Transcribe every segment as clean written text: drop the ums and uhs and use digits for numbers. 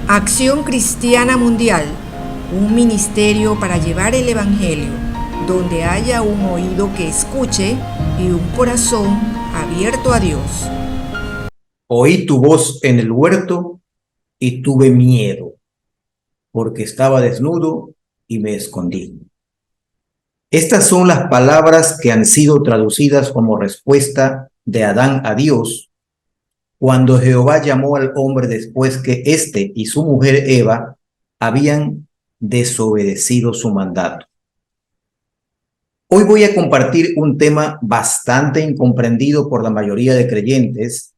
Acción Cristiana Mundial, un ministerio para llevar el Evangelio, donde haya un oído que escuche y un corazón abierto a Dios. Oí tu voz en el huerto y tuve miedo, porque estaba desnudo y me escondí. Estas son las palabras que han sido traducidas como respuesta de Adán a Dios cuando Jehová llamó al hombre después que éste y su mujer Eva habían desobedecido su mandato. Hoy voy a compartir un tema bastante incomprendido por la mayoría de creyentes,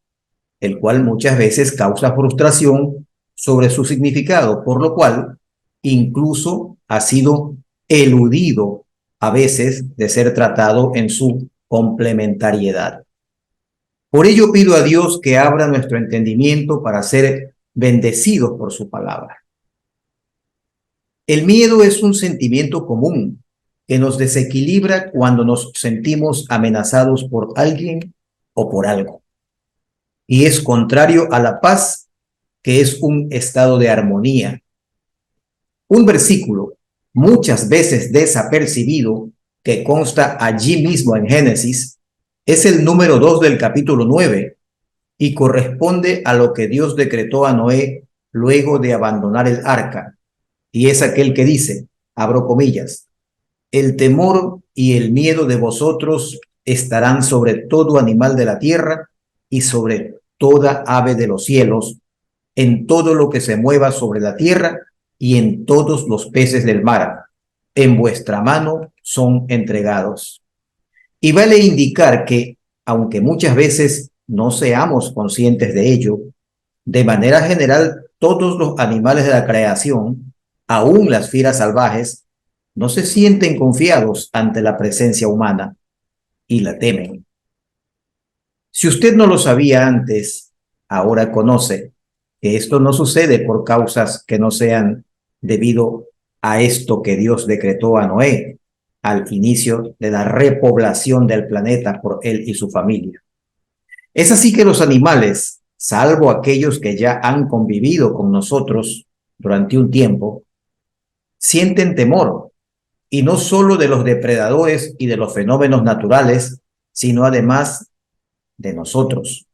el cual muchas veces causa frustración sobre su significado, por lo cual incluso ha sido eludido a veces de ser tratado en su complementariedad. Por ello pido a Dios que abra nuestro entendimiento para ser bendecidos por su palabra. El miedo es un sentimiento común que nos desequilibra cuando nos sentimos amenazados por alguien o por algo. Y es contrario a la paz, que es un estado de armonía. Un versículo muchas veces desapercibido, que consta allí mismo en Génesis, es el número 2 del capítulo 9 y corresponde a lo que Dios decretó a Noé luego de abandonar el arca. Y es aquel que dice, abro comillas, el temor y el miedo de vosotros estarán sobre todo animal de la tierra y sobre toda ave de los cielos, en todo lo que se mueva sobre la tierra y en todos los peces del mar. En vuestra mano son entregados. Y vale indicar que, aunque muchas veces no seamos conscientes de ello, de manera general todos los animales de la creación, aún las fieras salvajes, no se sienten confiados ante la presencia humana y la temen. Si usted no lo sabía antes, ahora conoce que esto no sucede por causas que no sean debido a esto que Dios decretó a Noé al inicio de la repoblación del planeta por él y su familia. Es así que los animales, salvo aquellos que ya han convivido con nosotros durante un tiempo, sienten temor, y no solo de los depredadores y de los fenómenos naturales, sino además de nosotros,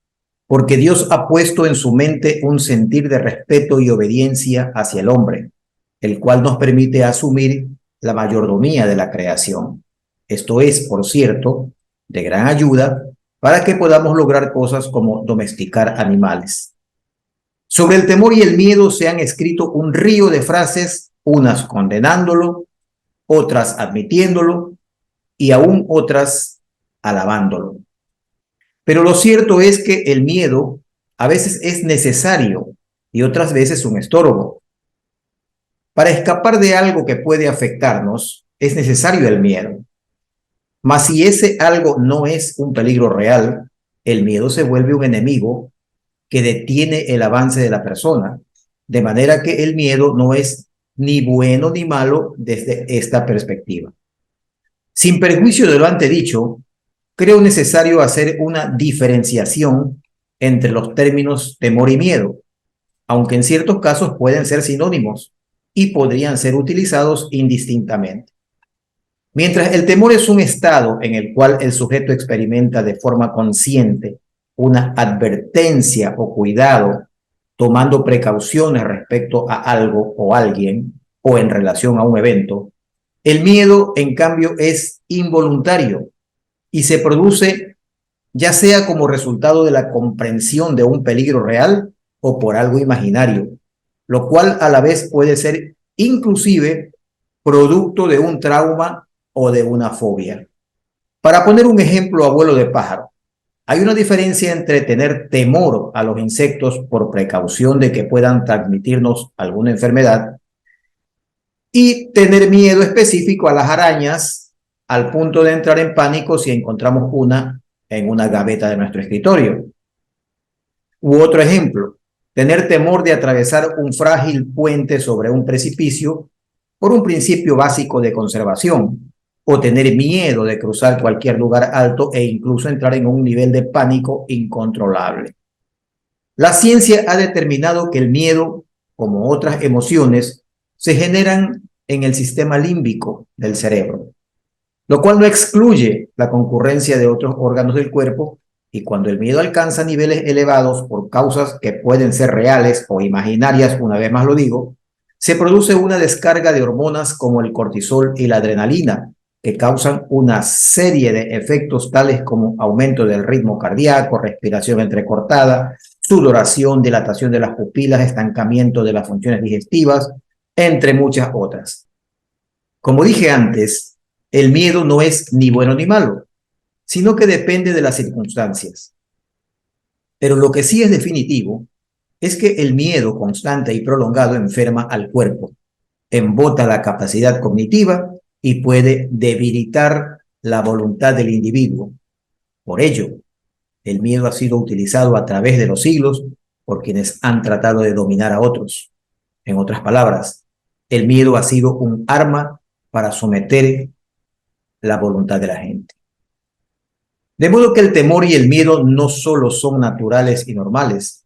porque Dios ha puesto en su mente un sentir de respeto y obediencia hacia el hombre, el cual nos permite asumir la mayordomía de la creación. Esto es, por cierto, de gran ayuda para que podamos lograr cosas como domesticar animales. Sobre el temor y el miedo se han escrito un río de frases, unas condenándolo, otras admitiéndolo y aún otras alabándolo. Pero lo cierto es que el miedo a veces es necesario y otras veces un estorbo. Para escapar de algo que puede afectarnos, es necesario el miedo. Mas si ese algo no es un peligro real, el miedo se vuelve un enemigo que detiene el avance de la persona, de manera que el miedo no es ni bueno ni malo desde esta perspectiva. Sin perjuicio de lo antedicho, creo necesario hacer una diferenciación entre los términos temor y miedo, aunque en ciertos casos pueden ser sinónimos y podrían ser utilizados indistintamente. Mientras el temor es un estado en el cual el sujeto experimenta de forma consciente una advertencia o cuidado, tomando precauciones respecto a algo o alguien o en relación a un evento, el miedo, en cambio, es involuntario y se produce ya sea como resultado de la comprensión de un peligro real o por algo imaginario, lo cual a la vez puede ser inclusive producto de un trauma o de una fobia. Para poner un ejemplo a vuelo de pájaro, hay una diferencia entre tener temor a los insectos por precaución de que puedan transmitirnos alguna enfermedad y tener miedo específico a las arañas al punto de entrar en pánico si encontramos una en una gaveta de nuestro escritorio. U otro ejemplo, tener temor de atravesar un frágil puente sobre un precipicio por un principio básico de conservación, o tener miedo de cruzar cualquier lugar alto e incluso entrar en un nivel de pánico incontrolable. La ciencia ha determinado que el miedo como otras emociones, se generan en el sistema límbico del cerebro, lo cual no excluye la concurrencia de otros órganos del cuerpo, y cuando el miedo alcanza niveles elevados por causas que pueden ser reales o imaginarias, una vez más lo digo, se produce una descarga de hormonas como el cortisol y la adrenalina, que causan una serie de efectos tales como aumento del ritmo cardíaco, respiración entrecortada, sudoración, dilatación de las pupilas, estancamiento de las funciones digestivas, entre muchas otras. Como dije antes, el miedo no es ni bueno ni malo, sino que depende de las circunstancias. Pero lo que sí es definitivo es que el miedo constante y prolongado enferma al cuerpo, embota la capacidad cognitiva y puede debilitar la voluntad del individuo. Por ello, el miedo ha sido utilizado a través de los siglos por quienes han tratado de dominar a otros. En otras palabras, el miedo ha sido un arma para someter la voluntad de la gente. De modo que el temor y el miedo no solo son naturales y normales,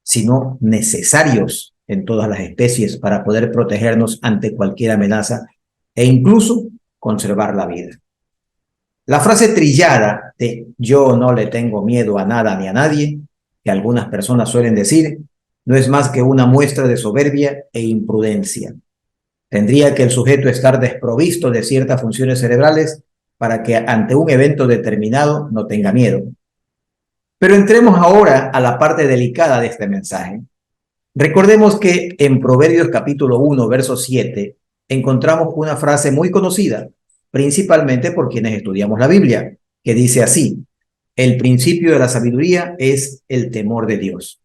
sino necesarios en todas las especies para poder protegernos ante cualquier amenaza e incluso conservar la vida. La frase trillada de "yo no le tengo miedo a nada ni a nadie", que algunas personas suelen decir, no es más que una muestra de soberbia e imprudencia. Tendría que el sujeto estar desprovisto de ciertas funciones cerebrales para que ante un evento determinado no tenga miedo. Pero entremos ahora a la parte delicada de este mensaje. Recordemos que en Proverbios capítulo 1, verso 7, encontramos una frase muy conocida, principalmente por quienes estudiamos la Biblia, que dice así: el principio de la sabiduría es el temor de Dios.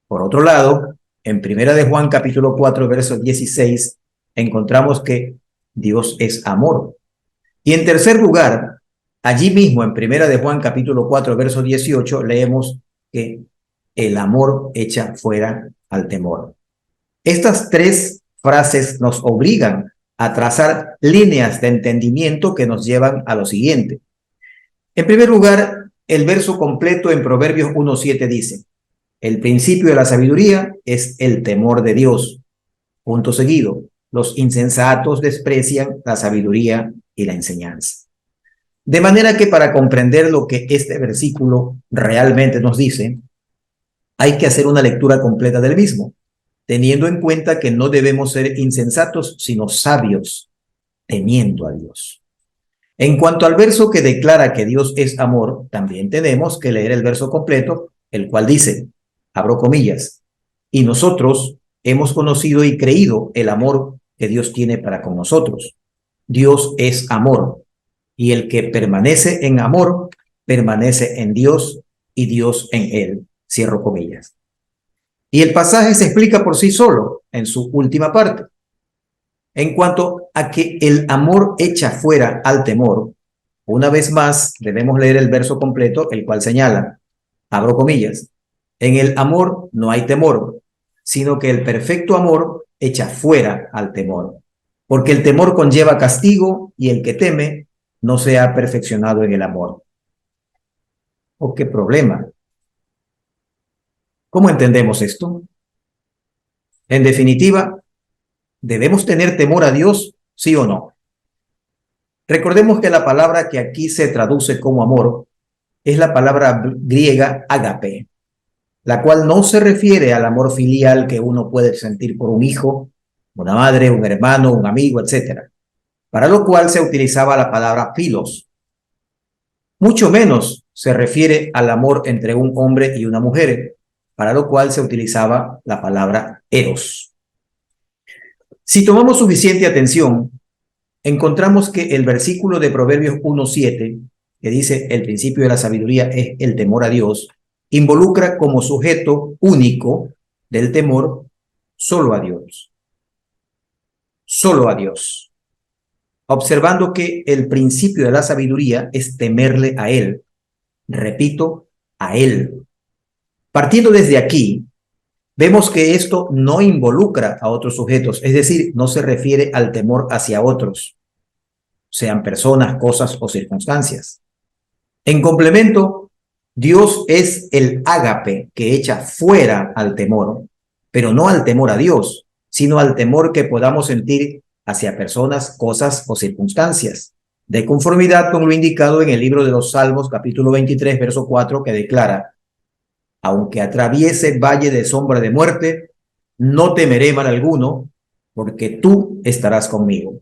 Por otro lado, en Primera de Juan capítulo 4, verso 16, encontramos que Dios es amor. Y en tercer lugar, allí mismo en Primera de Juan capítulo 4, verso 18, leemos que el amor echa fuera al temor. Estas tres frases nos obligan a trazar líneas de entendimiento que nos llevan a lo siguiente. En primer lugar, el verso completo en Proverbios 1:7 dice: el principio de la sabiduría es el temor de Dios. Punto seguido, los insensatos desprecian la sabiduría y la enseñanza. De manera que para comprender lo que este versículo realmente nos dice, hay que hacer una lectura completa del mismo, teniendo en cuenta que no debemos ser insensatos, sino sabios, temiendo a Dios. En cuanto al verso que declara que Dios es amor, también tenemos que leer el verso completo, el cual dice, abro comillas, y nosotros hemos conocido y creído el amor que Dios tiene para con nosotros. Dios es amor, y el que permanece en amor, permanece en Dios y Dios en él. Cierro comillas. Y el pasaje se explica por sí solo en su última parte. En cuanto a que el amor echa fuera al temor, una vez más debemos leer el verso completo, el cual señala, abro comillas, en el amor no hay temor, sino que el perfecto amor echa fuera al temor, porque el temor conlleva castigo y el que teme no se ha perfeccionado en el amor. ¿O qué problema? ¿Cómo entendemos esto? En definitiva, ¿debemos tener temor a Dios, sí o no? Recordemos que la palabra que aquí se traduce como amor es la palabra griega ágape, la cual no se refiere al amor filial que uno puede sentir por un hijo, una madre, un hermano, un amigo, etc., para lo cual se utilizaba la palabra philos. Mucho menos se refiere al amor entre un hombre y una mujer, para lo cual se utilizaba la palabra eros. Si tomamos suficiente atención, encontramos que el versículo de Proverbios 1:7, que dice el principio de la sabiduría es el temor a Dios, involucra como sujeto único del temor solo a Dios. Solo a Dios. Observando que el principio de la sabiduría es temerle a Él. Repito, a Él. Partiendo desde aquí, vemos que esto no involucra a otros sujetos, es decir, no se refiere al temor hacia otros, sean personas, cosas o circunstancias. En complemento, Dios es el ágape que echa fuera al temor, pero no al temor a Dios, sino al temor que podamos sentir hacia personas, cosas o circunstancias, de conformidad con lo indicado en el libro de los Salmos, capítulo 23, verso 4, que declara: aunque atraviese valle de sombra de muerte, no temeré mal alguno, porque tú estarás conmigo.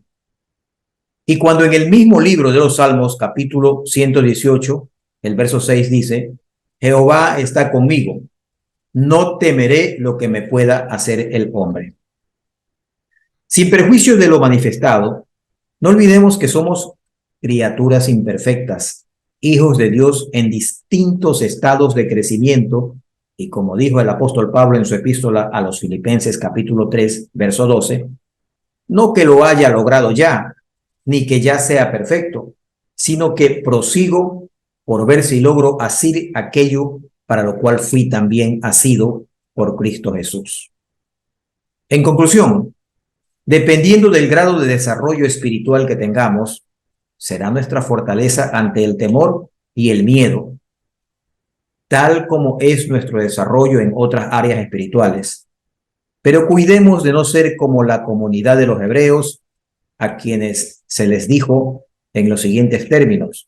Y cuando en el mismo libro de los Salmos, capítulo 118, el verso 6 dice: Jehová está conmigo, no temeré lo que me pueda hacer el hombre. Sin perjuicio de lo manifestado, no olvidemos que somos criaturas imperfectas, hijos de Dios en distintos estados de crecimiento, y como dijo el apóstol Pablo en su epístola a los Filipenses capítulo 3, verso 12, no que lo haya logrado ya, ni que ya sea perfecto, sino que prosigo por ver si logro asir aquello para lo cual fui también asido por Cristo Jesús. En conclusión, dependiendo del grado de desarrollo espiritual que tengamos, será nuestra fortaleza ante el temor y el miedo, tal como es nuestro desarrollo en otras áreas espirituales. Pero cuidemos de no ser como la comunidad de los hebreos, a quienes se les dijo en los siguientes términos: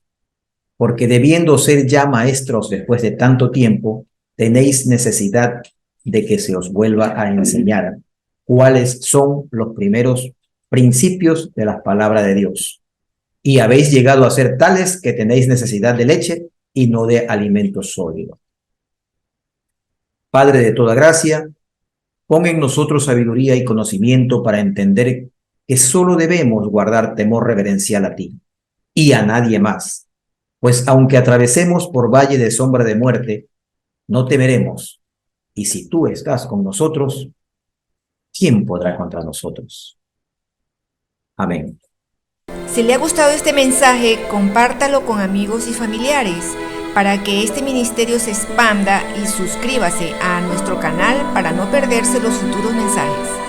porque debiendo ser ya maestros después de tanto tiempo, tenéis necesidad de que se os vuelva a enseñar cuáles son los primeros principios de las palabras de Dios. Y habéis llegado a ser tales que tenéis necesidad de leche y no de alimento sólido. Padre de toda gracia, pon en nosotros sabiduría y conocimiento para entender que solo debemos guardar temor reverencial a ti y a nadie más, pues aunque atravesemos por valle de sombra de muerte, no temeremos, y si tú estás con nosotros, ¿quién podrá contra nosotros? Amén. Si le ha gustado este mensaje, compártalo con amigos y familiares para que este ministerio se expanda, y suscríbase a nuestro canal para no perderse los futuros mensajes.